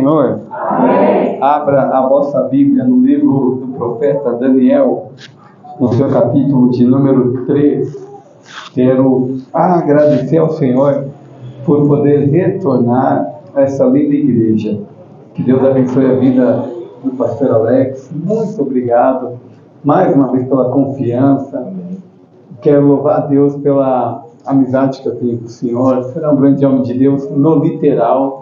Senhor? Amém. Abra a vossa Bíblia no livro do profeta Daniel, no seu capítulo de número 3. Quero agradecer ao Senhor por poder retornar a essa linda igreja. Que Deus abençoe a vida do pastor Alex. Muito obrigado mais uma vez pela confiança. Quero louvar a Deus pela amizade que eu tenho com o Senhor. Será um grande homem de Deus no literal.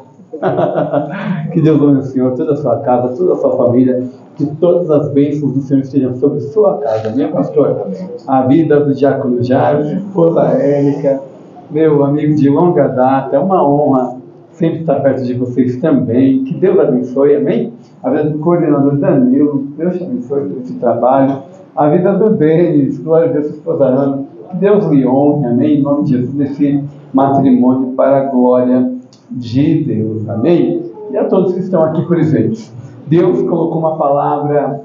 Que Deus ame o Senhor, toda a sua casa, toda a sua família. Que todas as bênçãos do Senhor estejam sobre sua casa. Minha pastor, a vida do diácono Jairo, esposa Érica, meu amigo de longa data, é uma honra sempre estar perto de vocês também. Que Deus abençoe, amém? A vida do coordenador Danilo, Deus te abençoe por esse trabalho. A vida do Denis, glória a Deus, sua esposa Ana, que Deus lhe honre, amém? Em nome de Jesus, nesse matrimônio para a glória de Deus, amém? E a todos que estão aqui presentes. Deus colocou uma palavra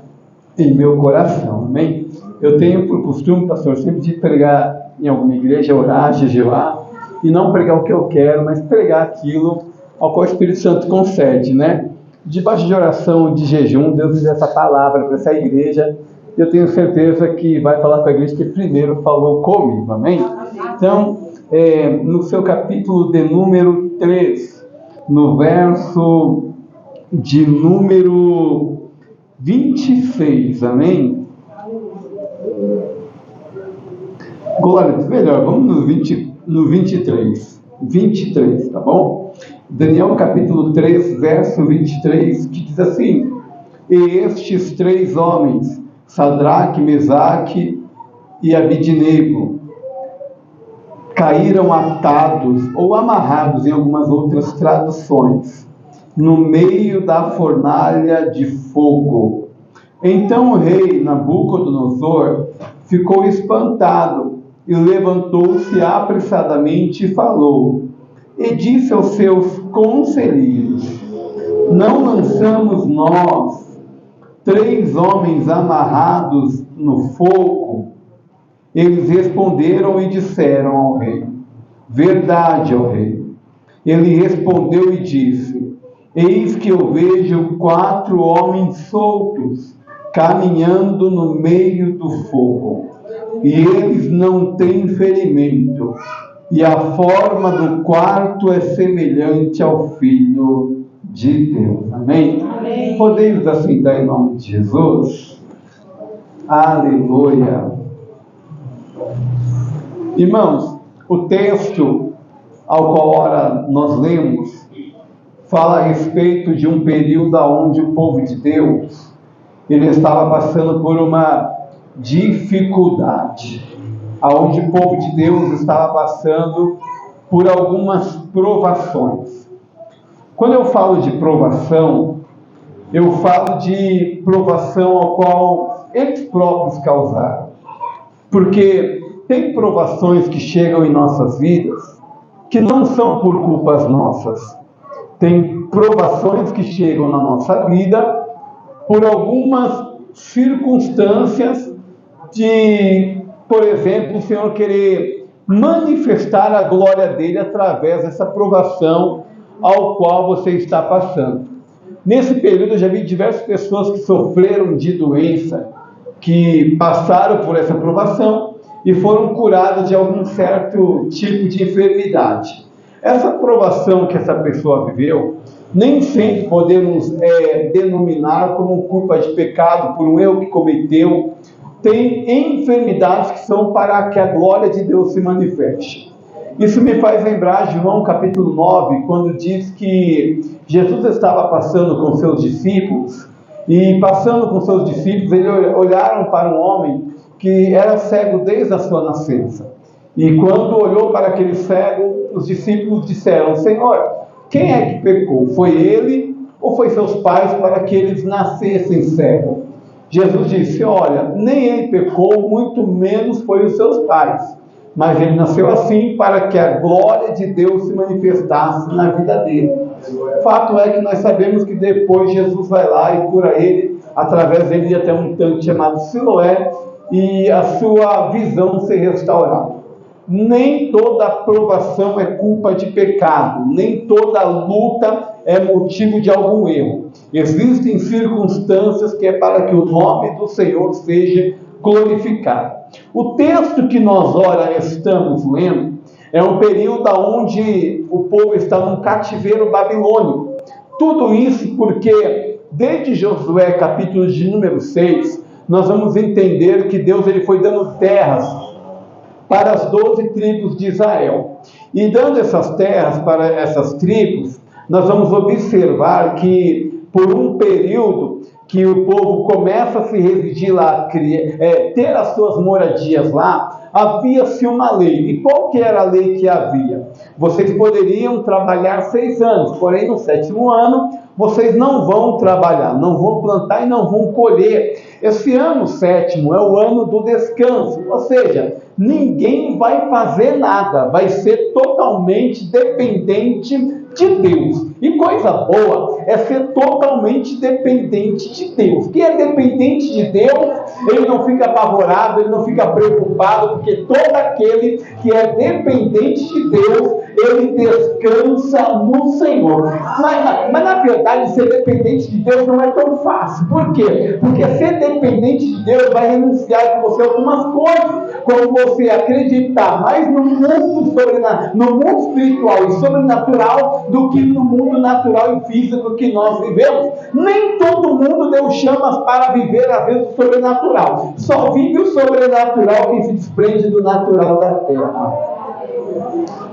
em meu coração, amém? Eu tenho por costume, pastor, sempre de pregar em alguma igreja, orar, jejuar, e não pregar o que eu quero, mas pregar aquilo ao qual o Espírito Santo concede, né? Debaixo de oração, de jejum, Deus diz essa palavra para essa igreja. Eu tenho certeza que vai falar com a igreja que primeiro falou comigo, amém? Então, no seu capítulo de número 3, no verso de número 26, amém? Glória, melhor, vamos no 23, tá bom? Daniel capítulo 3, verso 23, que diz assim: E estes três homens, Sadraque, Mesaque e Abidnego, caíram atados ou amarrados em algumas outras traduções, no meio da fornalha de fogo. Então o rei Nabucodonosor ficou espantado e levantou-se apressadamente e falou, e disse aos seus conselheiros: Não lançamos nós três homens amarrados no fogo? Eles responderam e disseram ao rei: Verdade, ó rei. Ele respondeu e disse: Eis que eu vejo 4 homens soltos, caminhando no meio do fogo, e eles não têm ferimento, e a forma do quarto é semelhante ao Filho de Deus. Amém? Amém. Podemos assentar em nome de Jesus? Aleluia. Irmãos, o texto ao qual ora nós lemos fala a respeito de um período onde o povo de Deus ele estava passando por uma dificuldade, onde o povo de Deus estava passando por algumas provações. Quando eu falo de provação, eu falo de provação ao qual eles próprios causaram, porque tem provações que chegam em nossas vidas que não são por culpas nossas. Tem provações que chegam na nossa vida por algumas circunstâncias de, por exemplo, o Senhor querer manifestar a glória dele através dessa provação ao qual você está passando. Nesse período eu já vi diversas pessoas que sofreram de doença, que passaram por essa provação e foram curadas de algum certo tipo de enfermidade. Essa provação que essa pessoa viveu, nem sempre podemos denominar como culpa de pecado, por um erro que cometeu. Tem enfermidades que são para que a glória de Deus se manifeste. Isso me faz lembrar de João capítulo 9, quando diz que Jesus estava passando com seus discípulos, e passando com seus discípulos, eles olharam para um homem que era cego desde a sua nascença. E quando olhou para aquele cego, os discípulos disseram: Senhor, quem é que pecou? Foi ele ou foi seus pais para que eles nascessem cegos? Jesus disse: olha, nem ele pecou, muito menos foi os seus pais. Mas ele nasceu assim para que a glória de Deus se manifestasse na vida dele. O fato é que nós sabemos que depois Jesus vai lá e cura ele, através dele ia até um tanque chamado Siloé, e a sua visão ser restaurada. nem toda provação é culpa de pecado, nem toda luta é motivo de algum erro. Existem circunstâncias que é para que o nome do Senhor seja glorificado. O texto que nós ora estamos lendo é um período onde o povo está num cativeiro babilônico. Tudo isso porque, desde Josué, capítulo de número 6, nós vamos entender que Deus ele foi dando terras para as 12 tribos de Israel. E dando essas terras para essas tribos, nós vamos observar que, por um período que o povo começa a se residir lá, ter as suas moradias lá, havia-se uma lei. E qual que era a lei que havia? Vocês poderiam trabalhar 6 anos, porém no 7º ano vocês não vão trabalhar, não vão plantar e não vão colher. Esse ano 7º é o ano do descanso, ou seja, ninguém vai fazer nada, vai ser totalmente dependente de Deus. E coisa boa é ser totalmente dependente de Deus. Quem é dependente de Deus, ele não fica apavorado, ele não fica preocupado, porque todo aquele que é dependente de Deus, ele descansa no Senhor. Mas na verdade, ser dependente de Deus não é tão fácil. Por quê? Porque ser dependente de Deus vai renunciar com você algumas coisas, como você acreditar mais no mundo espiritual e sobrenatural do que no mundo natural e físico que nós vivemos. Nem todo mundo Deus chama para viver a vezes o sobrenatural. Só vive o sobrenatural quem se desprende do natural da terra.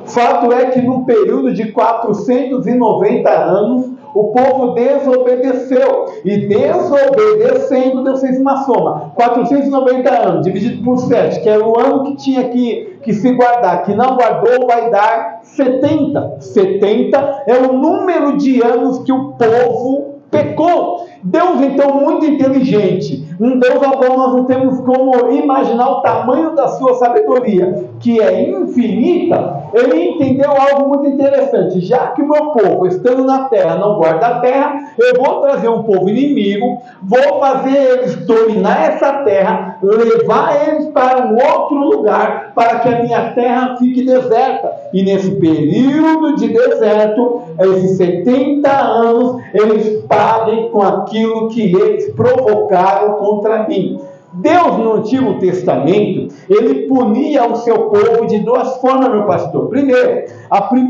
Fato é que no período de 490 anos, o povo desobedeceu. E desobedecendo, Deus fez uma soma. 490 anos, dividido por 7, que era o ano que tinha que se guardar. Que não guardou, vai dar 70. 70 é o número de anos que o povo pecou. Deus, então, muito inteligente, um Deus ao qual nós não temos como imaginar o tamanho da sua sabedoria, que é infinita, ele entendeu algo muito interessante. Já que o meu povo, estando na terra, não guarda a terra, eu vou trazer um povo inimigo, vou fazer eles dominar essa terra, levar eles para um outro lugar, para que a minha terra fique deserta. E nesse período de deserto, esses 70 anos, eles paguem com aquilo que eles provocaram contra mim. Deus, no Antigo Testamento, ele punia o seu povo de 2 formas, meu pastor. Primeiro,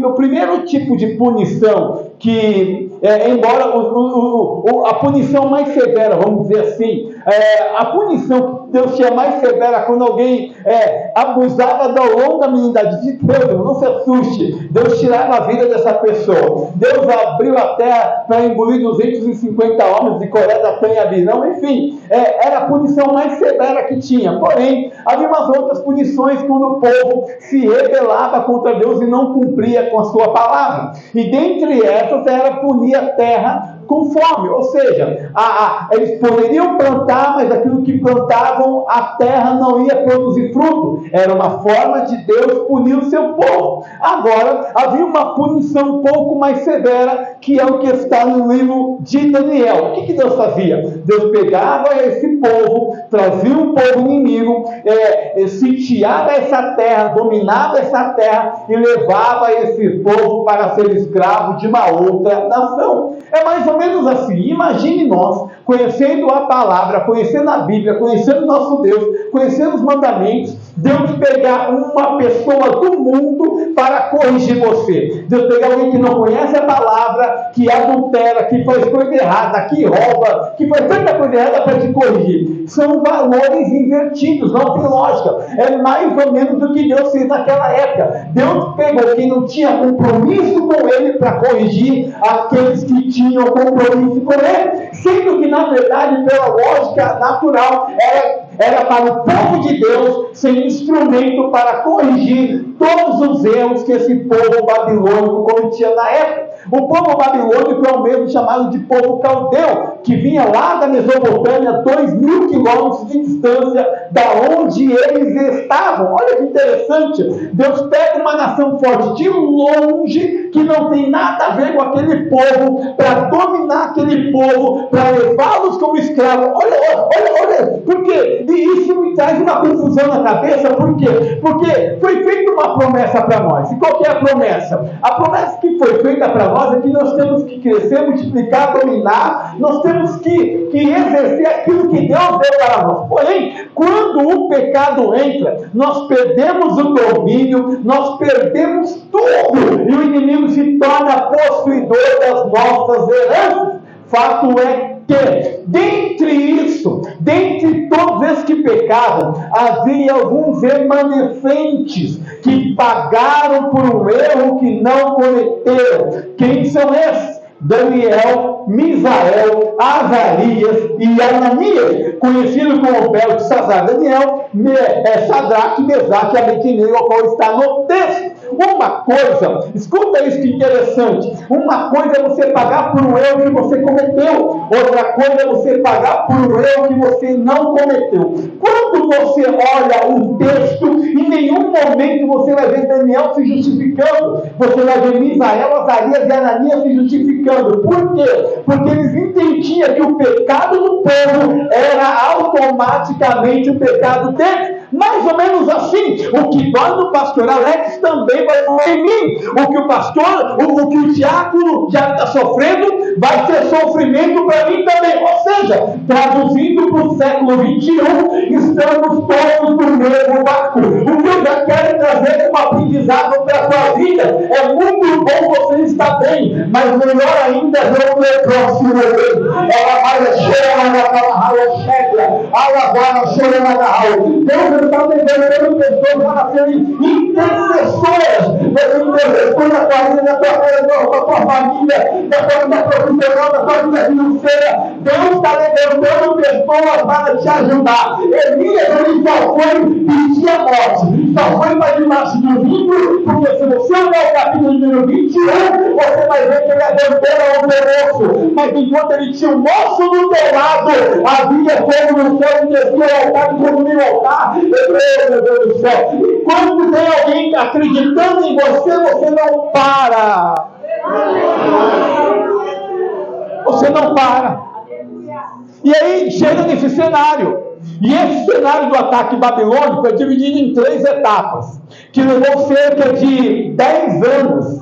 o primeiro tipo de punição, que, embora a punição mais severa, vamos dizer assim, a punição que Deus tinha mais severa quando alguém abusava da longanimidade de Deus, não se assuste, Deus tirava a vida dessa pessoa. Deus abriu a terra para engolir 250 homens de Coré, Datã e Abirão, enfim, era a punição mais severa que tinha. Porém, havia umas outras punições quando o povo se rebelava contra Deus e não cumpria com a sua palavra. E dentre essas era punir a terra com fome, ou seja, eles poderiam plantar, mas aquilo que plantavam, a terra não ia produzir fruto. Era uma forma de Deus punir o seu povo. Agora, havia uma punição um pouco mais severa, que é o que está no livro de Daniel. O que Deus fazia? Deus pegava esse povo, trazia um povo inimigo, sitiava essa terra, dominava essa terra e levava esse povo para ser escravo de uma outra nação. É mais ou menos assim. Imagine nós, conhecendo a palavra, conhecendo a Bíblia, conhecendo nosso Deus, conhecendo os mandamentos, Deus pegar uma pessoa do mundo para corrigir você. Deus pegar alguém que não conhece a palavra, que adultera, que faz coisa errada, que rouba, que faz tanta coisa errada para te corrigir. São valores invertidos, não tem lógica. É mais ou menos o que Deus fez naquela época. Deus pegou quem não tinha compromisso com Ele para corrigir aqueles que tinham compromisso com Ele. Sendo que, na verdade, pela lógica natural, era para o povo de Deus ser instrumento para corrigir todos os erros que esse povo babilônico cometia na época. O povo babilônico é o mesmo chamado de povo caldeu, que vinha lá da Mesopotâmia, 2.000 quilômetros de distância da onde eles estavam. Olha que interessante, Deus pega uma nação forte de longe, que não tem nada a ver com aquele povo, para dominar aquele aquele povo para levá-los como escravos. Olha, porque isso me traz uma confusão na cabeça. Por quê? Porque foi feita uma promessa para nós. E qual que é a promessa? A promessa que foi feita para nós é que nós temos que crescer, multiplicar, dominar, nós temos que exercer aquilo que Deus deu para nós. Porém, quando o pecado entra, nós perdemos o domínio, nós perdemos tudo, e o inimigo se torna possuidor das nossas heranças. Fato é que, dentre todos esses que pecaram, havia alguns remanescentes que pagaram por um erro que não cometeram. Quem são esses? Daniel, Misael, Azarias e Ananias, conhecido como Beltesazar. Daniel, Sadraque, Mesaque e Abednego, ao qual está no texto. Uma coisa, escuta isso que interessante, uma coisa é você pagar por um erro que você cometeu, outra coisa é você pagar por um erro que você não cometeu. Quando você olha o texto, em nenhum momento você vai ver Daniel se justificando, você vai ver Misael, Azarias e Ananias se justificando. Por quê? Porque eles entendiam que o pecado do povo era automaticamente o pecado deles. Mais ou menos assim, o que dói no pastor Alex também vai doer em mim. O que o pastor, o que o diácono já está sofrendo, vai ser sofrimento para mim também. Ou seja, traduzindo para o século XXI, estamos todos no mesmo barco. O que eu já quero trazer como aprendizado para a sua vida, é muito bom você estar bem, mas melhor ainda é ver o meu próximo bem. Ela vai chegar na calahara, chega, agora chega na calahara. Deus está levantando pessoas para serem intercessoras. Você intercessor na tua vida, na tua família, na tua vida profissional, na tua vida financeira. Deus está levantando pessoas para te ajudar. Elias, ele só foi pedir a morte, só foi para debaixo do livro, porque se você olhar o capítulo número 21, você vai ver que ele adultera o moço. Mas enquanto ele tinha o moço do teu lado, havia fogo no céu, e descia o altar, e fogo no altar. Meu Deus do céu. E quando tem alguém acreditando em você, você não para. Você não para. E aí chega nesse cenário. E esse cenário do ataque babilônico é dividido em 3 etapas, que levou cerca de 10 anos.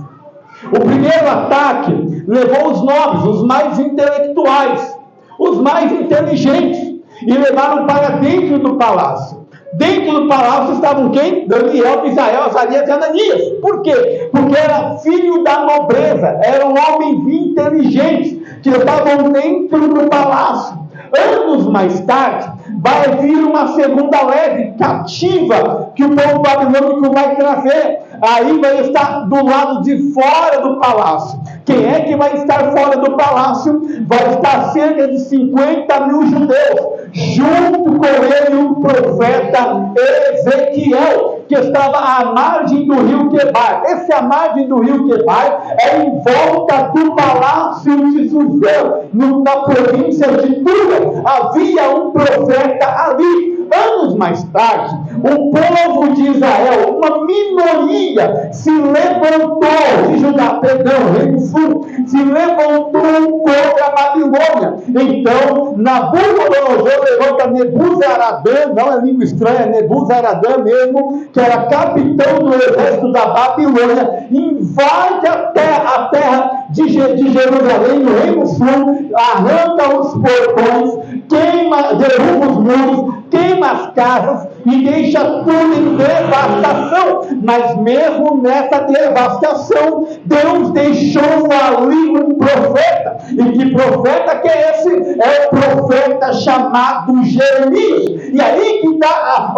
O primeiro ataque levou os nobres, os mais intelectuais, os mais inteligentes, e levaram para dentro do palácio. Dentro do palácio estavam quem? Daniel, Misael, Azarias e Ananias. Por quê? Porque era filho da nobreza, eram homens inteligentes que estavam dentro do palácio. Anos mais tarde, vai vir uma segunda leve cativa que o povo babilônico vai trazer. Aí vai estar do lado de fora do palácio. Quem é que vai estar fora do palácio? Vai estar cerca de 50 mil judeus, junto com ele o profeta Ezequiel, que estava à margem do rio Quebar. Essa margem do rio Quebar é em volta do palácio de Suzã, na província de Tura. Havia um profeta ali. Anos mais tarde, o povo de Israel, uma minoria, se levantou, de Judá, perdão, Reino Sul, se levantou contra a Babilônia. Então, Nabucodonosor levanta Nebuzaradã, não é língua estranha, é Nebuzaradã mesmo, que era capitão do exército da Babilônia, invade a terra de Jerusalém, no Reino Sul, arranca os portões, queima, derruba os muros, queima as casas e deixa tudo em devastação. Mas mesmo nessa devastação, Deus deixou ali um profeta. E que profeta que é esse? É o profeta chamado Jeremias. E aí que está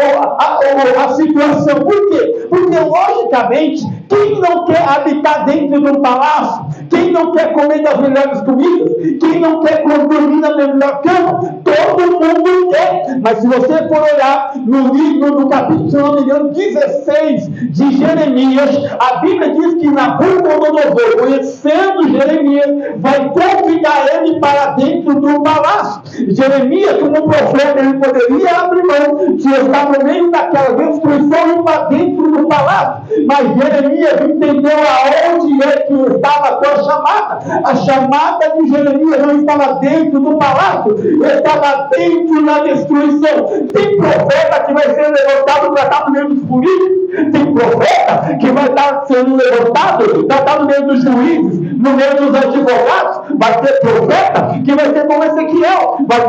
a situação. Por quê? Porque logicamente, quem não quer habitar dentro de um palácio? Quem não quer comer das melhores comidas? Quem não quer dormir na melhor cama? Todo mundo quer. Mas se você for olhar no livro, no capítulo, se não me engano, 16 de Jeremias, a Bíblia diz que Nabucodonosor, conhecendo Jeremias, vai convidar ele para dentro do palácio. palácio. Jeremias, como profeta, ele poderia abrir mão de estar no meio daquela destruição e para dentro do palácio. Mas Jeremias entendeu aonde é que estava a sua chamada. A chamada de Jeremias não estava dentro do palácio, estava dentro da destruição. Tem profeta que vai ser levantado para estar no meio dos políticos. Tem profeta que vai estar sendo levantado para estar no meio dos juízes, no meio dos advogados. Vai ter profeta que vai ser como Ezequiel, vai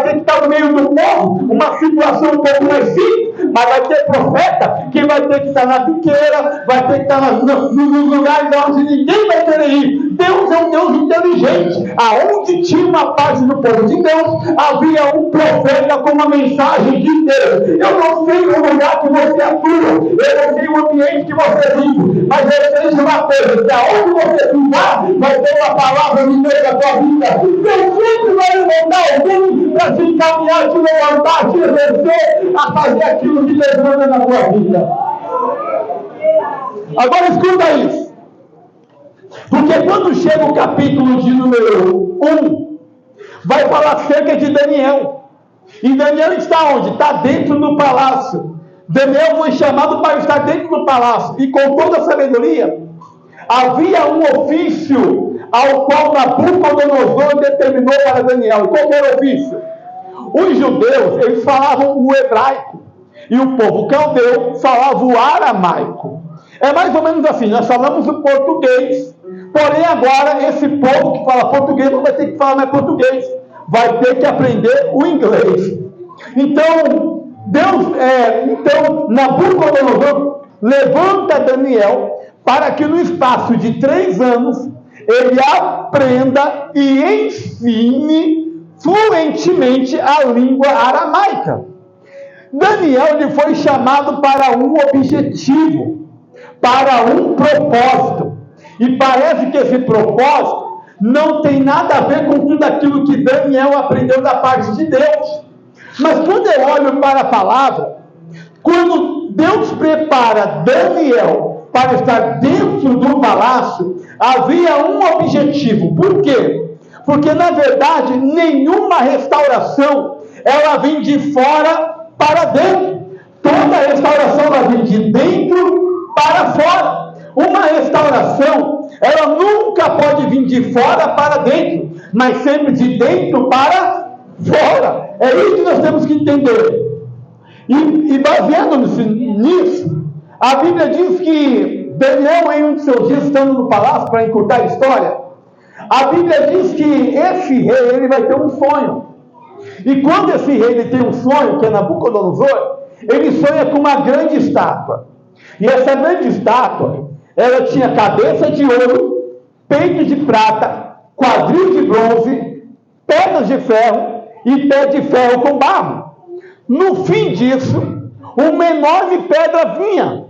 ter que estar no meio do povo, uma situação um pouco mais simples, mas vai ter profeta que vai ter que estar na biqueira, vai ter que estar nos lugares onde ninguém vai querer ir. Deus é um Deus inteligente. Aonde tinha uma parte do povo de Deus, havia um profeta com uma mensagem de Deus. Eu não sei o lugar que você atua, eu não sei o ambiente que você vive, mas eu sei de uma coisa, que aonde você pisar, vai ter uma palavra de Deus na tua vida. Deus sempre vai levantar alguém para te encaminhar, te levantar, te exercer a fazer aquilo que Deus manda na tua vida. Agora escuta isso. Porque quando chega o capítulo de número 1, vai falar acerca de Daniel. E Daniel está onde? Está dentro do palácio. Daniel foi chamado para estar dentro do palácio. E com toda a sabedoria, havia um ofício ao qual Nabucodonosor determinou para Daniel. Qual era o ofício? Os judeus, eles falavam o hebraico. E o povo caldeu falava o aramaico. É mais ou menos assim, nós falamos o português. Porém, agora, esse povo que fala português não vai ter que falar mais português. Vai ter que aprender o inglês. Então, Nabucodonosor levanta Daniel para que no espaço de 3 anos ele aprenda e ensine fluentemente a língua aramaica. Daniel lhe foi chamado para um objetivo, para um propósito. E parece que esse propósito não tem nada a ver com tudo aquilo que Daniel aprendeu da parte de Deus. Mas quando eu olho para a palavra, quando Deus prepara Daniel para estar dentro do palácio, havia um objetivo. Por quê? Porque, na verdade, nenhuma restauração, ela vem de fora para dentro. Toda restauração, ela vem de dentro para fora. Uma restauração, ela nunca pode vir de fora para dentro, mas sempre de dentro para fora. É isso que nós temos que entender. E baseando-nos nisso, a Bíblia diz que Daniel, em um de seus dias, estando no palácio, para encurtar a história, a Bíblia diz que esse rei, ele vai ter um sonho. E quando esse rei ele tem um sonho, que é Nabucodonosor, ele sonha com uma grande estátua. E essa grande estátua, ela tinha cabeça de ouro, peito de prata, quadril de bronze, pernas de ferro e pé de ferro com barro. No fim disso, uma enorme pedra vinha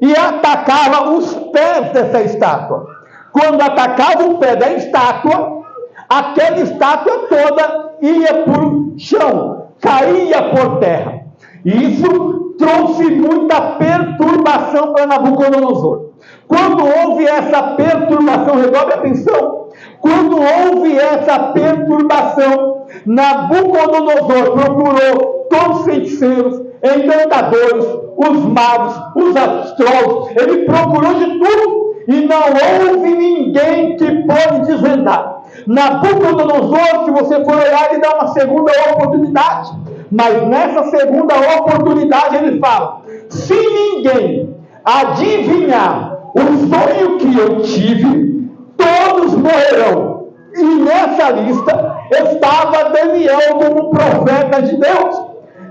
e atacava os pés dessa estátua. Quando atacava o pé da estátua, aquela estátua toda ia para o chão, caía por terra. E isso trouxe muita perturbação para Nabucodonosor. Quando houve essa perturbação, redobre atenção, quando houve essa perturbação, Nabucodonosor procurou todos os feiticeiros, encantadores, os magos, os astrólogos, ele procurou de tudo, e não houve ninguém que pôde desvendar. Nabucodonosor, se você for olhar, ele dá uma segunda oportunidade, mas nessa segunda oportunidade ele fala: se ninguém adivinhar o sonho que eu tive, todos morrerão. E nessa lista estava Daniel como profeta de Deus.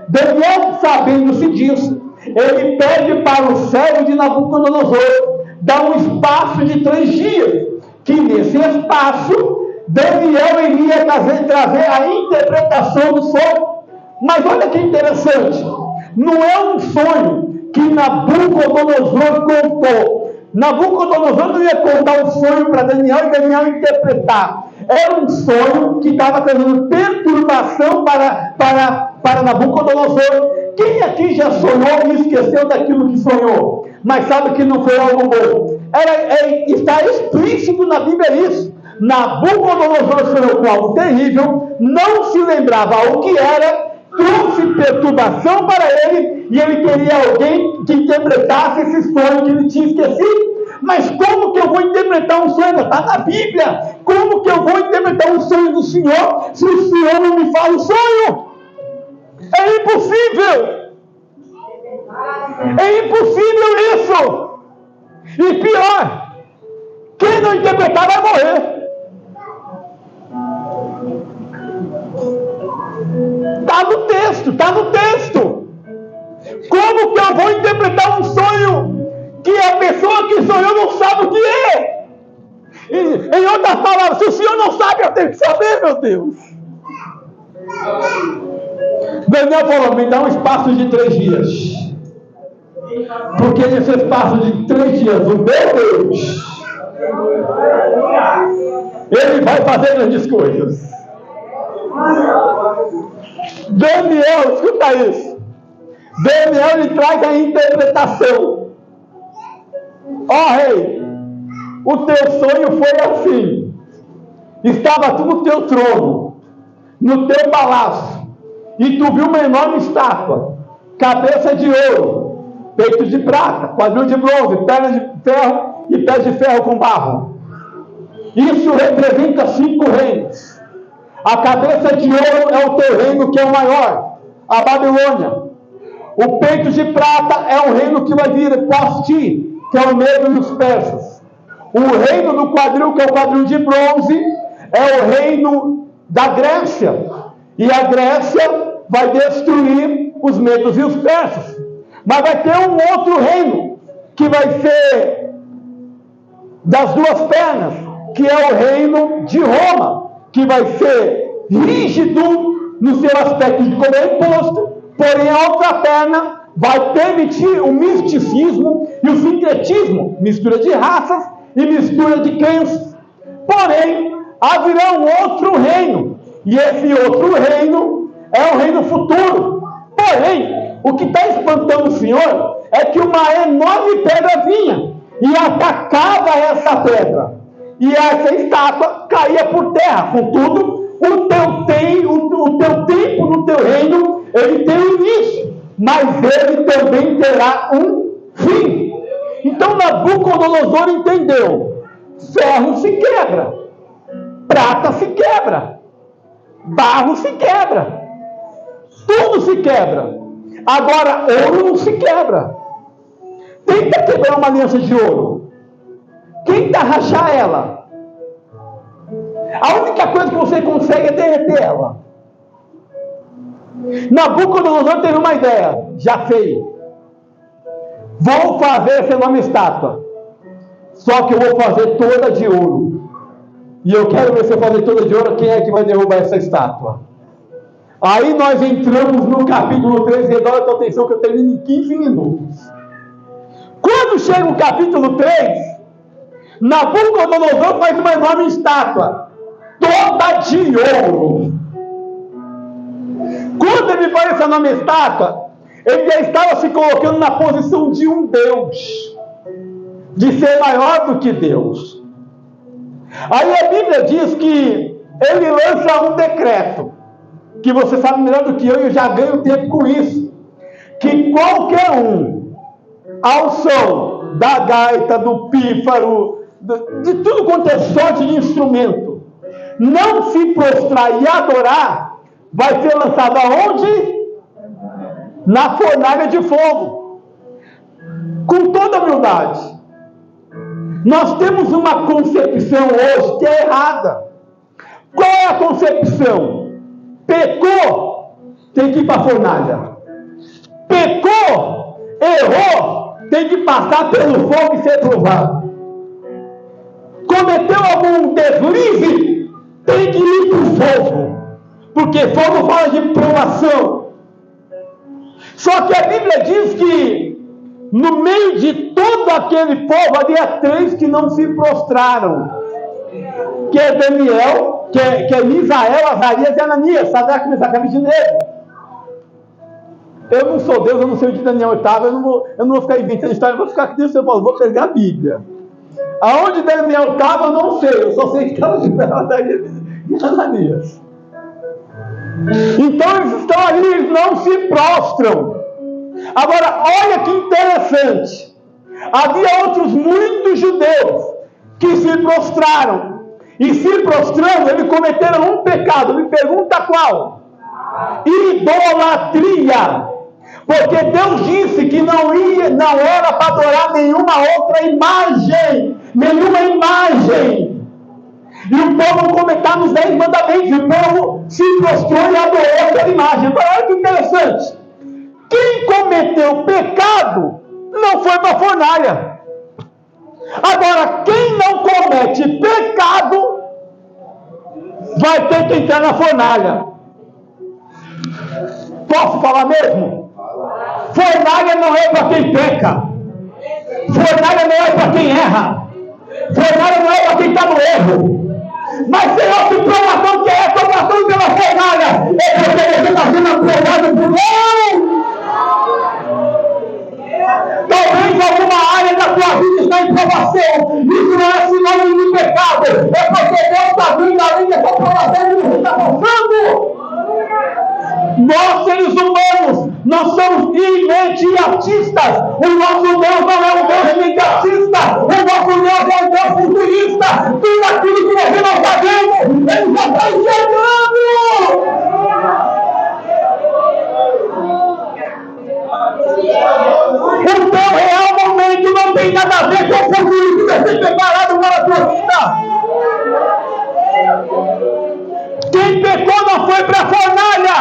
Daniel, sabendo-se disso, ele pede para o servo de Nabucodonosor dar um espaço de 3 dias, que nesse espaço Daniel iria trazer a interpretação do sonho. Mas olha que interessante, não é um sonho que Nabucodonosor contou. Nabucodonosor não ia contar o sonho para Daniel e Daniel interpretar. Era um sonho que estava trazendo perturbação para Nabucodonosor. Quem aqui já sonhou e esqueceu daquilo que sonhou? Mas sabe que não foi algo bom. Está explícito na Bíblia isso. Nabucodonosor sonhou com algo terrível, não se lembrava o que era, trouxe perturbação para ele, e ele queria alguém que interpretasse esse sonho que ele tinha esquecido. Mas como que eu vou interpretar um sonho? Está na Bíblia. Como que eu vou interpretar um sonho do Senhor se o Senhor não me fala o sonho? É impossível! É impossível isso! E pior, quem não interpretar vai morrer. Está no texto, está no texto. Como que eu vou interpretar um sonho que a pessoa que sonhou não sabe o que é? Em outras palavras, se o Senhor não sabe, eu tenho que saber, meu Deus. Daniel falou, me dá um espaço de 3 dias. Porque nesse espaço de 3 dias, o meu Deus, Ele vai fazer grandes coisas. Daniel, escuta isso. Daniel, ele traz a interpretação. Ó rei, o teu sonho foi assim. Estava tu no teu trono, no teu palácio, e tu viu uma enorme estátua, cabeça de ouro, peito de prata, quadril de bronze, pernas de ferro e pés de ferro com barro. Isso representa 5 reinos. A cabeça de ouro é o teu reino, que é o maior, a Babilônia. O peito de prata é um reino que vai vir após ti, que é o Medo dos persas. O reino do quadril, que é o quadril de bronze, é o reino da Grécia. E a Grécia vai destruir os medos e os persas. Mas vai ter um outro reino, que vai ser das 2 pernas, que é o reino de Roma, que vai ser rígido no seu aspecto de cobrar imposto, porém a outra perna vai permitir o misticismo e o sincretismo, mistura de raças e mistura de crenças. Porém, haverá um outro reino, e esse outro reino é o reino futuro. Porém, o que está espantando o Senhor é que uma enorme pedra vinha e atacava essa pedra, e essa estátua caía por terra. Contudo, o teu tempo no teu reino, ele tem um início, mas ele também terá um fim. Então Nabucodonosor entendeu: ferro se quebra, prata se quebra, barro se quebra, tudo se quebra. Agora, ouro não se quebra. Tenta quebrar uma aliança de ouro, tenta rachar ela. A única coisa que você consegue é derreter ela. Nabucodonosor teve uma ideia, já fez. Vou fazer essa enorme estátua, só que eu vou fazer toda de ouro. E eu quero ver se eu fazer toda de ouro, quem é que vai derrubar essa estátua? Aí nós entramos no capítulo 3, e dá a tua atenção que eu termino em 15 minutos. Quando chega o capítulo 3, Nabucodonosor faz uma enorme estátua, toda de ouro. Quando ele faz essa enorme estátua, ele já estava se colocando na posição de um Deus, de ser maior do que Deus. Aí a Bíblia diz que ele lança um decreto, que você sabe melhor do que eu já ganho tempo com isso, que qualquer um, ao som da gaita, do pífaro, de tudo quanto é sorte de instrumento, não se prostrar e adorar, vai ser lançado aonde? Na fornalha de fogo. Com toda humildade, nós temos uma concepção hoje que é errada. Qual é a concepção? Pecou, tem que ir para a fornalha. Pecou, errou, tem que passar pelo fogo e ser provado. Cometeu algum deslize, tem que ir para o fogo, porque fogo fala de provação. Só que a Bíblia diz que no meio de todo aquele povo havia 3 que não se prostraram, que é Daniel, que é Misael, Azarias e Ananias, Sadraque, Mesaque e Abednego. Eu não sou Deus, eu não sei onde Daniel estava, eu não vou ficar inventando história, eu vou ficar aqui dentro do seu Paulo, vou pegar a Bíblia. Aonde Daniel estava, eu não sei. Eu só sei que estava de Ananias. Então eles estão ali, eles não se prostram. Agora, olha que interessante. Havia outros muitos judeus que se prostraram. E se prostrando, eles cometeram um pecado. Me pergunta qual? Idolatria. Porque Deus disse que não era para adorar nenhuma outra imagem. Nenhuma imagem. E o povo comentar nos 10 mandamentos. O povo se prostrou e adorou aquela imagem. Agora, olha que interessante. Quem cometeu pecado não foi para a fornalha. Agora, quem não comete pecado vai ter que entrar na fornalha. Posso falar mesmo? Fornalha não é para quem peca. Fornalha não é para quem erra. Fornalha não é para quem está no erro. Mas Senhor, que provação que é essa? Provação pela fornalha. É porque você está sendo aprovado por Deus. Talvez alguma área da tua vida está em provação. Isso não é sinônimo de pecado. É porque Deus está vindo além dessa provação que você está passando. Nós, seres humanos, nós somos imediatistas. O nosso Deus não é um Deus imediatista. O nosso Deus é um Deus futurista. Tudo aquilo que você não está vendo, Ele já está enxergando. O teu real momento não tem nada a ver com o futuro que vai ser preparado para a tua vida. Quem pecou não foi para a fornalha.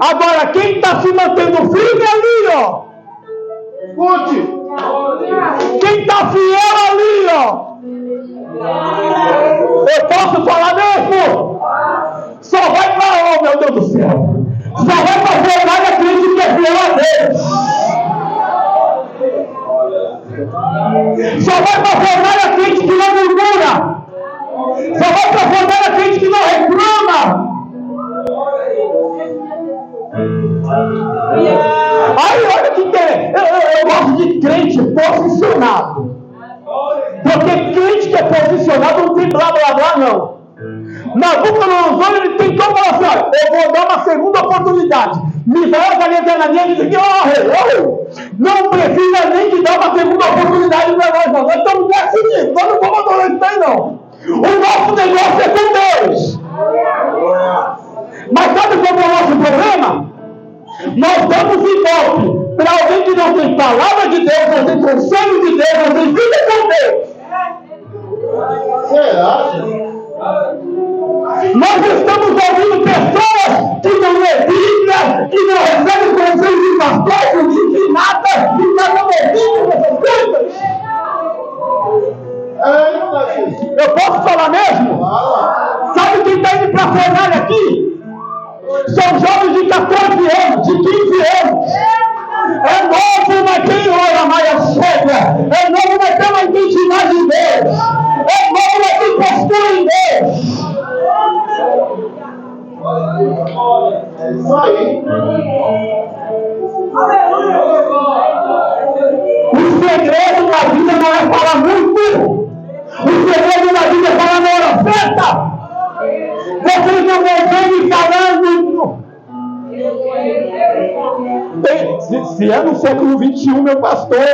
Agora, quem está se mantendo firme ali, ó. Escute. Quem está fiel ali, ó. Eu posso falar mesmo? Só vai para, oh meu Deus do céu. Só vai para a fornalha crente que é fiel a Deus. Só vai para a fornalha crente que não murmura. Só vai para a fornalha crente que não reclama. Aí olha que eu gosto de crente posicionado. Porque crente que é posicionado não tem blá blá blá não. Nabucodonosor, ele tem como falar assim, olha, eu vou dar uma segunda oportunidade. Misael, Zacarias e Ananias dizem que não precisa nem de dar uma segunda oportunidade para nós. Nós estamos decididos, nós não vamos adorar isso aí não. O nosso negócio é com Deus. Mas sabe qual é o nosso problema? Nós damos ibope para alguém que não tem palavra de Deus, não tem conselho de Deus, não tem vida com Deus. Será? Nós estamos ouvindo pessoas que não lê Bíblia, que não recebem conselho de pastor, não dizem nada, e estão ouvindo essas coisas. Eu posso falar mesmo? Sabe quem está indo para a fornalha aqui? São jovens de 14 anos, de 15 anos. É novo, mas tem hora mais séria. É novo, mas tem uma identidade em Deus. É novo, mas tem postura em Deus. É isso aí. O segredo da vida não é falar muito. O segredo da vida é falar na hora certa. Vocês não vão ver me falando. Se é no século XXI, meu pastor,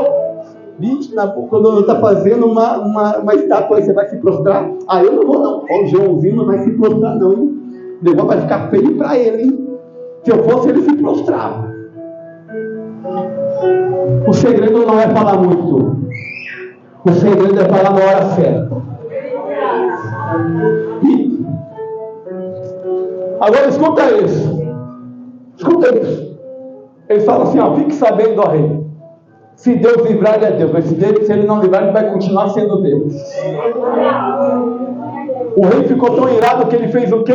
quando está fazendo uma estátua, aí você vai se prostrar. Ah, eu não vou não. Ó, o Joãozinho não vai se prostrar não, hein? O negócio vai ficar feio para ele, hein? Se eu fosse, ele se prostrava. O segredo não é falar muito. O segredo é falar na hora certa. Agora escuta isso. Escuta isso. Ele fala assim, ó, fique sabendo, ó rei. Se Deus livrar, ele é Deus. Mas se ele não livrar, ele vai continuar sendo Deus. O rei ficou tão irado que ele fez o quê?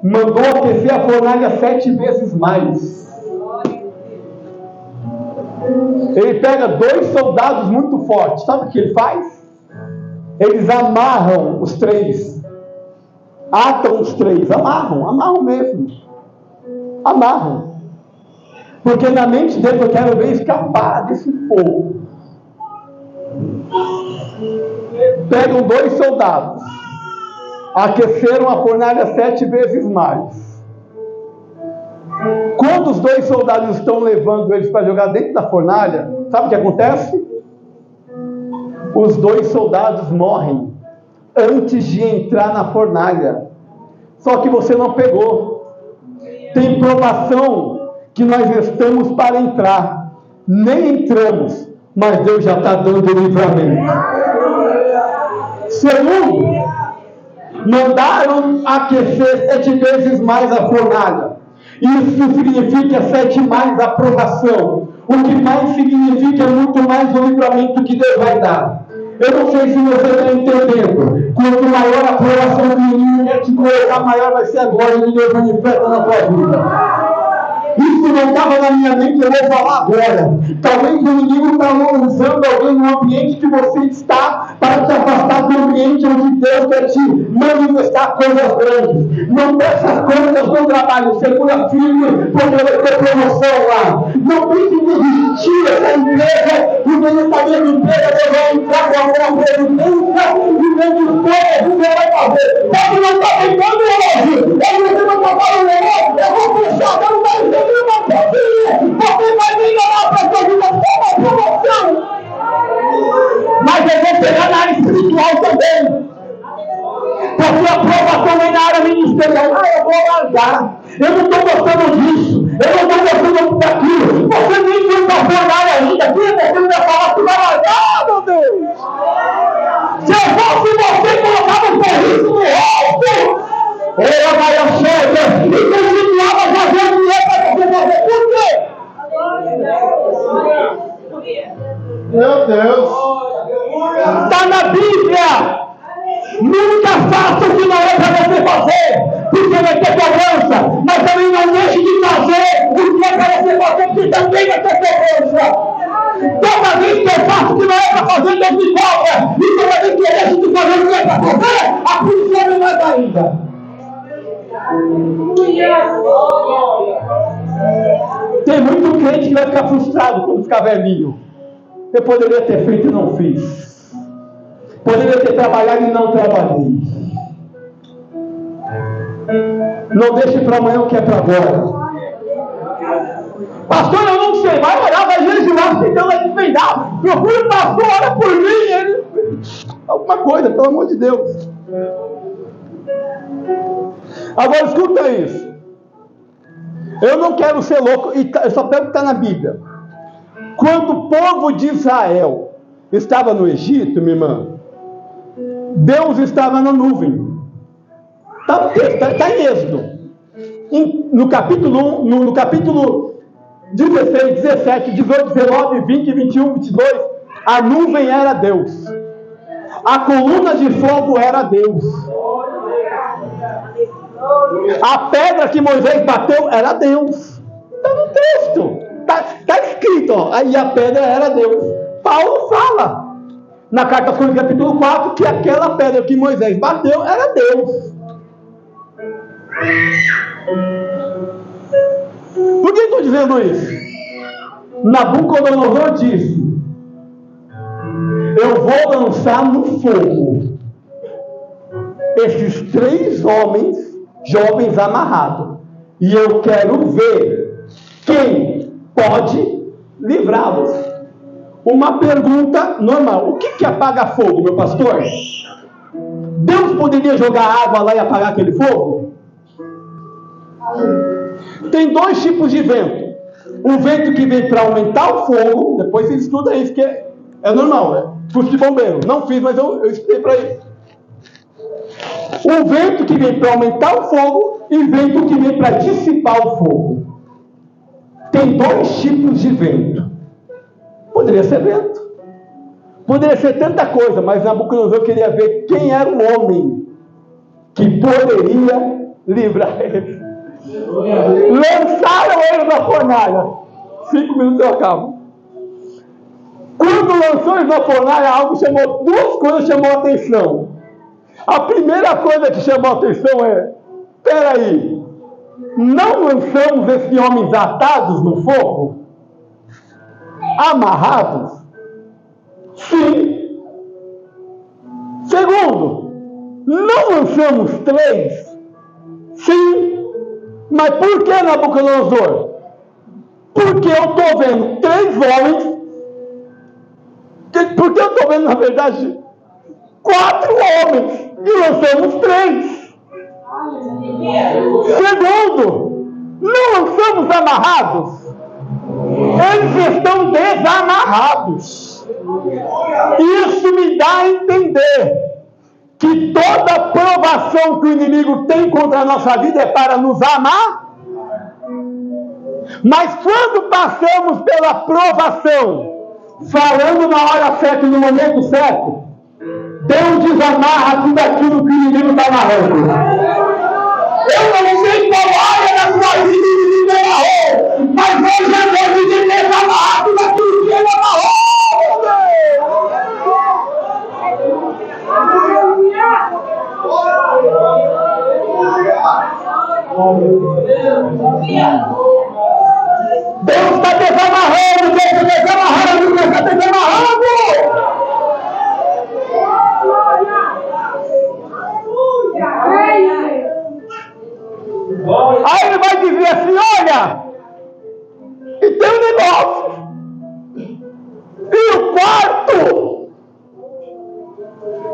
Mandou aquecer a fornalha 7 vezes mais. Ele pega 2 soldados muito fortes. Sabe o que ele faz? Eles amarram os 3. Atam os 3. Amarram mesmo. Amarram. Porque na mente dele eu quero ver escapar desse fogo. pegam 2 soldados, aqueceram a fornalha 7 vezes mais. Quando os 2 soldados estão levando eles para jogar dentro da fornalha, sabe o que acontece? Os 2 soldados morrem antes de entrar na fornalha. Só que você não pegou. Tem provação que nós estamos para entrar. Nem entramos, mas Deus já está dando livramento. Segundo, mandaram aquecer 7 vezes mais a fornalha. Isso significa 7 mais a provação. O que mais significa muito mais o livramento que Deus vai dar. Eu não sei se você está entendendo. Quanto maior a provação do inimigo quer te colocar, maior vai ser a glória de Deus manifesta na tua vida. Isso não estava na minha mente, eu vou falar agora. Talvez o inimigo está usando alguém no ambiente que você está para te afastar do ambiente onde Deus quer te manifestar coisas grandes. Não peça coisas no trabalho, segura firme, porque vai ter promoção lá. Não pense em desistir dessa empresa, porque ele está dentro da empresa, Deus vai entrar com alguma presidência e dentro de toda Deus vai fazer. Pode não estar tentando hoje, você não está falando negócio, eu vou fechar, eu não vai ser. Você vai me enganar para a sua vida só uma promoção. Mas eu vou pegar na área espiritual também. Porque a provação vem na área ministerial. Eu vou largar. Eu não estou gostando disso. Eu não estou gostando daquilo. Você nem foi para a fornalha ainda. Você não vai falar que vai largar, meu Deus. Se eu fosse você, colocava um sorriso no rosto. Ela vai a chega e continuava fazendo dinheiro para você fazer. Por quê? Meu Deus! Está na Bíblia! Nunca faça o que não é para você fazer, porque vai ter cobrança, mas também não deixe de fazer o que é para você fazer, porque também vai ter cobrança. Toda vez que eu faço o que não é para fazer, Deus me cobra. E toda vez que eu deixo de fazer o que é para fazer, a punição é mais ainda. Tem muito crente que vai ficar frustrado quando ficar velhinho. Eu poderia ter feito e não fiz. Poderia ter trabalhado e não trabalhei. Não deixe para amanhã o que é para agora. Pastor, eu não sei. Vai orar, vai jejuar, se Deus vai desvendar. Procura o pastor, ora por mim. Ele... alguma coisa, pelo amor de Deus. Agora escuta isso. Eu não quero ser louco, eu só pego o que está na Bíblia. Quando o povo de Israel estava no Egito, minha irmã, Deus estava na nuvem. Está em Êxodo. No capítulo 1, no capítulo 16, 17, 18, 19, 20, 21, 22, a nuvem era Deus. A coluna de fogo era Deus. A pedra que Moisés bateu era Deus. Está no texto. Está escrito, ó. Aí a pedra era Deus. Paulo fala na carta aos Coríntios, capítulo 4, que aquela pedra que Moisés bateu era Deus. Por que estou dizendo isso? Nabucodonosor disse: eu vou lançar no fogo esses 3 homens jovens amarrados, e eu quero ver quem pode livrá-los. Uma pergunta normal: o que apaga fogo, meu pastor? Deus poderia jogar água lá e apagar aquele fogo? Tem 2 tipos de vento. O vento que vem para aumentar o fogo, depois você estuda isso, que é normal, né? Curso de bombeiro, não fiz, mas eu estudei para isso. O vento que vem para aumentar o fogo e vento que vem para dissipar o fogo. Tem 2 tipos de vento. Poderia ser vento. Poderia ser tanta coisa, mas Nabucodonosor queria ver quem era o homem que poderia livrar ele. Lançaram ele na fornalha. 5 minutos eu acabo. Quando lançou ele na fornalha, 2 coisas chamou a atenção. A primeira coisa que chamou a atenção é: peraí, não lançamos esses homens atados no fogo? Amarrados? Sim. Segundo, não lançamos 3? Sim. Mas por que, Nabucodonosor? Porque eu estou vendo 3 homens. Porque eu estou vendo, na verdade, 4 homens. E lançamos 3. Segundo, não lançamos amarrados. Eles estão desamarrados. Isso me dá a entender que toda provação que o inimigo tem contra a nossa vida é para nos amar. Mas quando passamos pela provação, falando na hora certa e no momento certo, Deus desamarra tudo aquilo que o inimigo está amarrando. Eu não sei qual área da sua vida o inimigo amarrou, mas hoje é Deus de desamarrar tudo aquilo que ele amarrou. Deus está desamarrando, Deus está desamarrando, Deus está desamarrando. Aí ele vai dizer assim, olha, e tem um negócio. E o quarto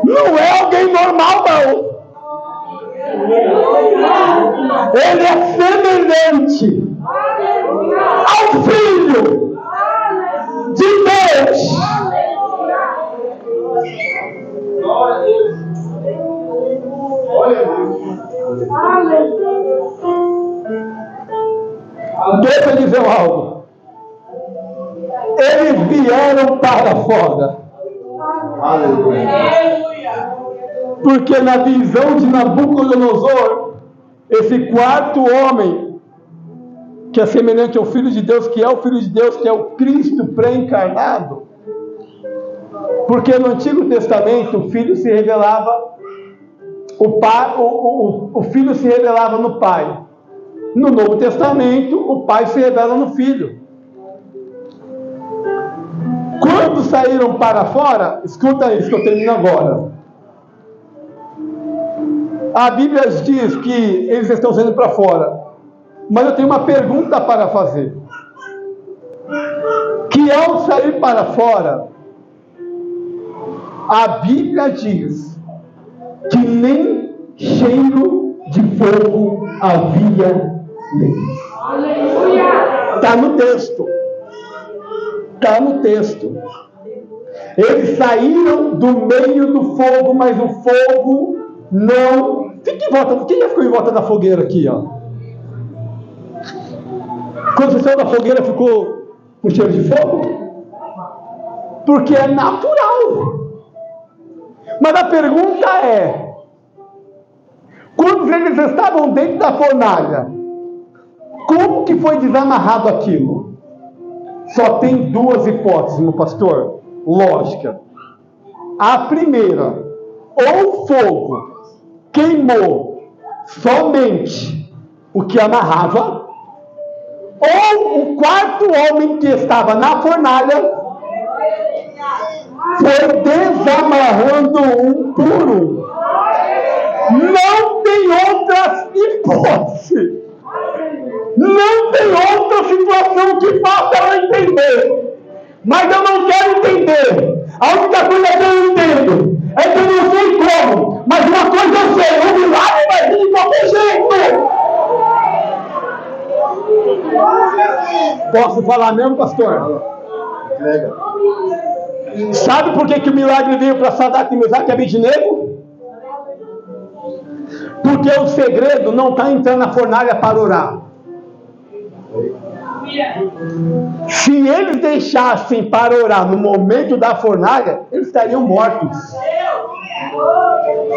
não é alguém normal, não. Ele é semelhante ao Filho de Deus. Deixa eu dizer algo. Eles vieram para fora. Porque na visão de Nabucodonosor, esse quarto homem, que é semelhante ao Filho de Deus, que é o Filho de Deus, que é o Cristo pré-encarnado. Porque no Antigo Testamento o Filho se revelava, o Filho se revelava no Pai. No Novo Testamento, o Pai se revela no Filho. Quando saíram para fora, escuta isso que eu termino agora. A Bíblia diz que eles estão saindo para fora. Mas eu tenho uma pergunta para fazer. Que ao sair para fora, a Bíblia diz que nem cheiro de fogo havia neles. Está no texto. Está no texto. Eles saíram do meio do fogo, mas o fogo não... Fique em volta. Quem já ficou em volta da fogueira aqui, ó? Quando você saiu da fogueira, ficou com cheiro de fogo? Porque é natural. Mas a pergunta é: quando eles estavam dentro da fornalha, como que foi desamarrado aquilo? Só tem 2 hipóteses, meu pastor. Lógica. A primeira, ou o fogo queimou somente o que amarrava, ou o quarto homem que estava na fornalha foi desamarrando um por um. Não tem outra hipótese. Não tem outra situação que faça eu entender. Mas eu não quero entender. A única coisa que eu entendo é que eu não sei como. Mas uma coisa eu sei: o milagre vai vir de qualquer jeito. Posso falar mesmo, pastor? Sabe por que o milagre veio para Sadraque, Mesaque e Abednego? Porque o segredo não está entrando na fornalha para orar. Se eles deixassem para orar no momento da fornalha, eles estariam mortos.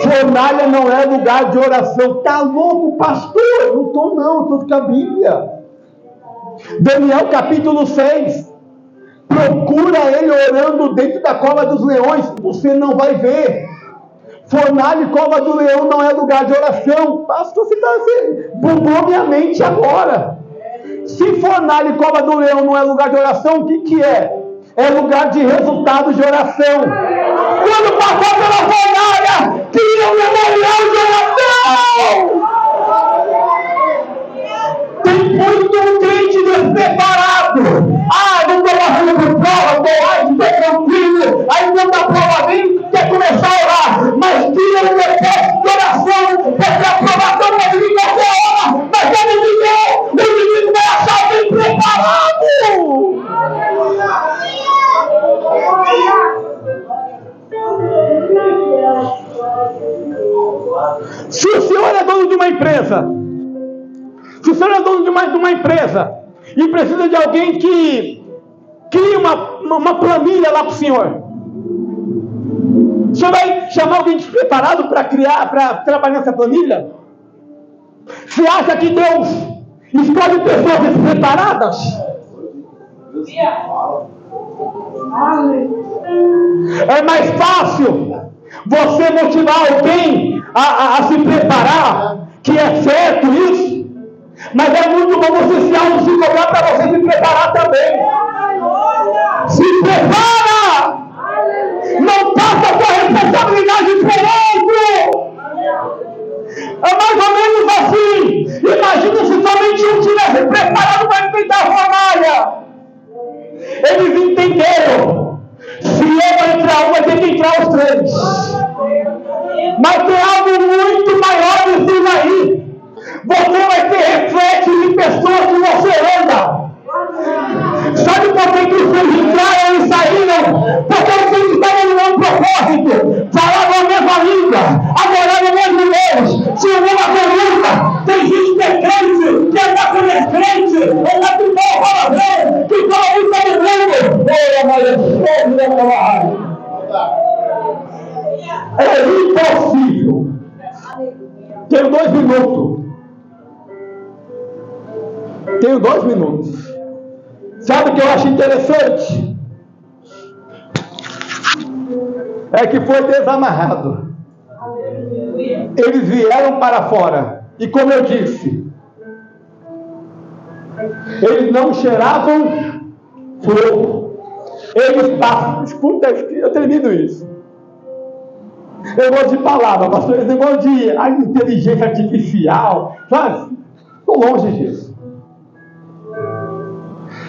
Fornalha não é lugar de oração. Tá louco, pastor? Não estou não, estou com a Bíblia. Daniel capítulo 6. Procura ele orando dentro da cova dos leões. Você não vai ver. Fornalha e cova do leão não é lugar de oração. Pastor, você está assim, bugou minha mente agora. Se fornalha e cova do leão não é lugar de oração, o que é? É lugar de resultado de oração. quando passar pela fornalha, cria um memorial de oração. Tem muito crente despreparado. Não estou passando por prova, estou tranquilo. Aí quando a prova vem, quer começar a orar. Mas cria um depósito de oração, porque a aprovação pode vir qualquer hora. Mas quando vier, o inimigo vai achar bem preparado. Se o senhor é dono de uma empresa, se o senhor é dono de uma empresa e precisa de alguém que crie uma planilha lá para o senhor vai chamar alguém despreparado para trabalhar nessa planilha? Você acha que Deus escolhe pessoas despreparadas? É mais fácil você motivar alguém a se preparar, que é certo isso, mas é muito bom você se cobrar para você se preparar também. Se prepara! Não passa a sua responsabilidade para outro! É mais ou menos assim. Imagina se somente um tivesse preparado para enfrentar a fornalha. Eles entenderam. Se eu vai entrar um, vai ter que entrar os três. Mas tem algo muito maior nisso aí. Você vai ter reflexos de pessoas que você anda. Sabe por que os seus entraram e saíram? Porque vocês estavam no mesmo propósito, falavam a mesma língua, adoravam o mesmo Deus, tinham a mesma pergunta. Tem gente que é crente, que anda com descrente, anda com mal palavrão, que fala muito lembrando. É impossível. Tenho 2 minutos. Tenho 2 minutos. Sabe o que eu acho interessante? É que foi desamarrado. Eles vieram para fora. E como eu disse, eles não cheiravam fogo. Eles passam. Escuta, eu termino isso. Eu gosto de palavra, pastor. Eu gosto de inteligência artificial. Sabe? Estou longe disso.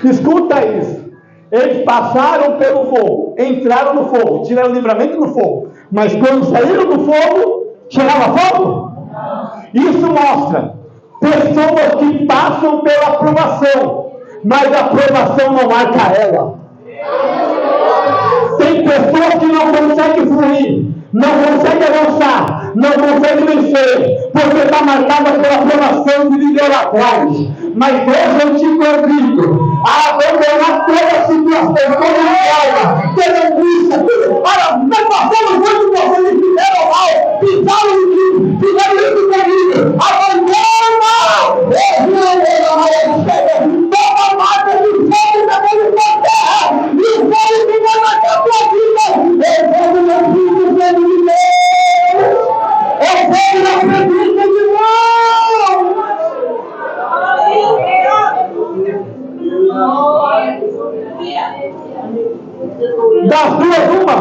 Escuta isso. Eles passaram pelo fogo, entraram no fogo, tiveram livramento no fogo. Mas quando saíram do fogo, cheirava fogo? Isso mostra pessoas que passam pela aprovação, mas a aprovação não marca ela. Tem pessoas que não conseguem fluir, não conseguem avançar, não conseguem vencer, porque está marcada pela aprovação de viver lá atrás. Mas hoje eu te convido a abandonar toda a situação, toda a forma, toda angústia. Olha, nós passamos muito por vocês que fizeram mal, pisaram em mim, fizeram isso comigo. Abandona! Toma marca de fogo da minha terra, e o fogo que vai matar a tua vida. É o fogo da presença de Deus. É o fogo da presença de Deus. Das duas, uma.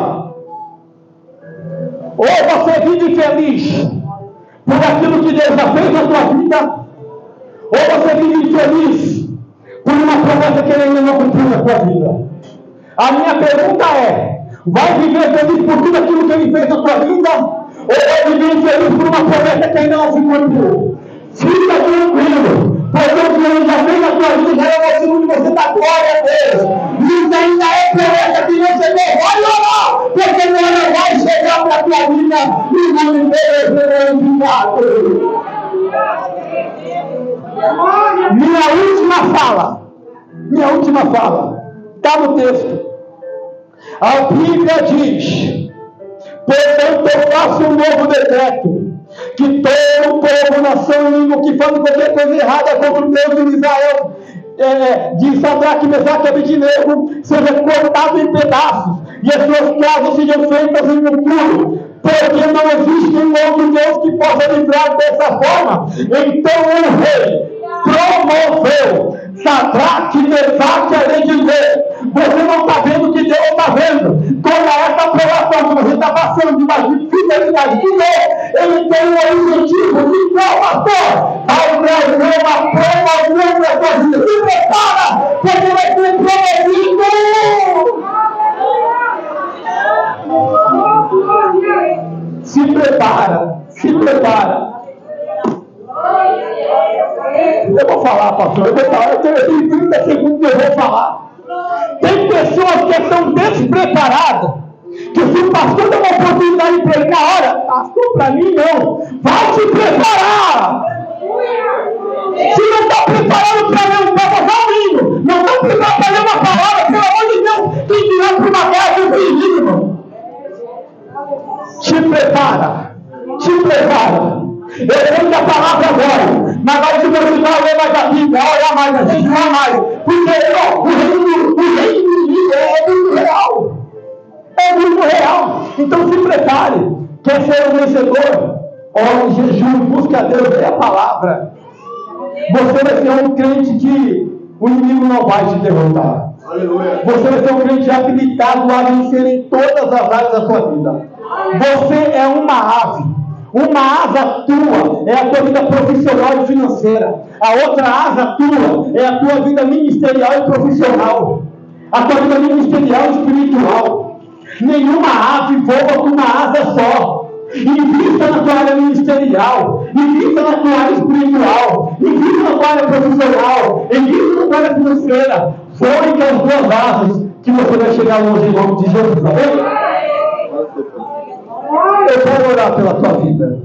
Ou você vive feliz por aquilo que Deus já fez na sua vida, ou você vive feliz por uma promessa que Ele ainda não cumpriu na sua vida. A minha pergunta é: vai viver feliz por tudo aquilo que Ele fez na sua vida, ou vai viver feliz por uma promessa que ainda não se cumpriu? Fica tranquilo, porque o que Ele já fez na sua vida já é o motivo de você dar glória a Deus. Isso ainda é promessa que não chegou. Vai orar, porque não vai chegar para a tua vida e não me deu glorificado. Minha última fala, está no texto. A Bíblia diz: portanto eu faço um novo decreto, que todo povo, nação e língua que fale qualquer coisa errada contra o Deus de Israel, de Sadraque, Mesaque e Abednego, seja cortado em pedaços, e as suas casas sejam feitas em puro, porque não existe um outro Deus que possa livrar dessa forma. Então o rei promoveu Sadraque, Mesaque e Abednego. Você não está vendo o que Deus está vendo. Toda essa aprovação que você está passando de uma fidelidade de Deus, ele tem um objetivo. Então, pastor, vai trazer uma promoção para a sua vida. Se prepara, porque vai ser promovido. Se prepara, se prepara. Eu vou falar, pastor, eu vou falar, eu tenho 30 segundos eu vou falar. Tem pessoas que são despreparadas, que se o pastor der uma oportunidade para ele na hora, pastor, para mim não, vai se preparar. Se não está preparado para passar um hino, não está preparado para ler uma palavra, pelo amor de Deus, tem que ir para uma guerra do inimigo. Se prepara, se prepara. Eu tenho que a palavra agora, mas vai te motivar a ler mais a Bíblia, a orar mais, a jejuar mais, porque o reino do inimigo é muito real. É muito real. Então se prepare. Quer ser um vencedor? Ore, jejum, busque a Deus, lê a palavra. Você vai ser um crente que o inimigo não vai te derrotar. Você vai ser um crente habilitado a vencer em todas as áreas da sua vida. Você é uma ave. Uma asa tua é a tua vida profissional e financeira. A outra asa tua é a tua vida ministerial e profissional. A tua vida ministerial e espiritual. Nenhuma ave voa com uma asa só. Invista na tua área ministerial. Invista na tua área espiritual. Invista na tua área profissional. Invista na tua área financeira. Voe com as duas asas que você vai chegar longe em nome de Jesus. Amém? Eu quero orar pela tua vida.